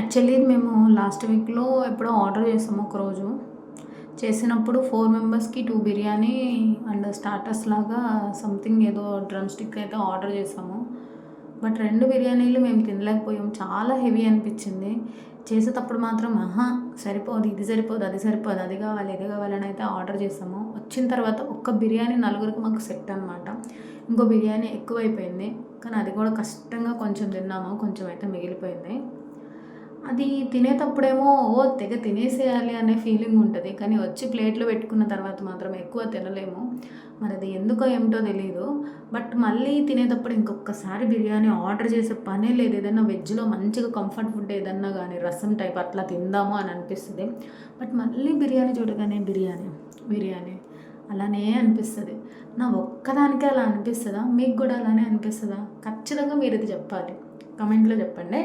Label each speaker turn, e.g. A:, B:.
A: Actually మేము last వీక్‌లో ఎప్పుడో ఆర్డర్ చేసాము ఒకరోజు. చేసినప్పుడు 4 మెంబర్స్‌కి 2 బిర్యానీ అండ్ స్టార్టర్స్ లాగా సంథింగ్ ఏదో డ్రమ్ స్టిక్ అయితే ఆర్డర్ చేసాము. బట్ 2 బిర్యానీలు మేము తినలేకపోయాం. చాలా హెవీ అనిపించింది. చేసేటప్పుడు మాత్రం సరిపోదు, ఇది సరిపోదు, అది సరిపోదు, అది కావాలి, ఇది కావాలని అయితే ఆర్డర్ చేసాము. వచ్చిన తర్వాత ఒక్క బిర్యానీ నలుగురికి మాకు సెట్ అనమాట. ఇంకో బిర్యానీ ఎక్కువైపోయింది. కానీ అది కూడా కష్టంగా కొంచెం తిన్నాము. కొంచెం అయితే మిగిలిపోయింది. అది తినేటప్పుడేమో తెగ తినేసేయాలి అనే ఫీలింగ్ ఉంటుంది. కానీ వచ్చి ప్లేట్‌లో పెట్టుకున్న తర్వాత మాత్రం ఎక్కువ తినలేము. మరి అది ఎందుకో ఏమిటో తెలీదు. బట్ మళ్ళీ తినేటప్పుడు ఇంకొకసారి బిర్యానీ ఆర్డర్ చేసే పనే లేదు. ఏదైనా వెజ్‌లో మంచిగా కంఫర్ట్ ఫుడ్ ఏదన్నా గానీ రసం టైప్ అట్లా తిందాము అని అనిపిస్తది. బట్ మళ్ళీ బిర్యానీ చూడగానే బిర్యానీ అలానే అనిపిస్తది. నా ఒక్కదానికే అలా అనిపిస్తదా? మీకు కూడా అలానే అనిపిస్తదా? ఖచ్చితంగా మీరిది చెప్పాలి. కామెంట్‌లో చెప్పండి.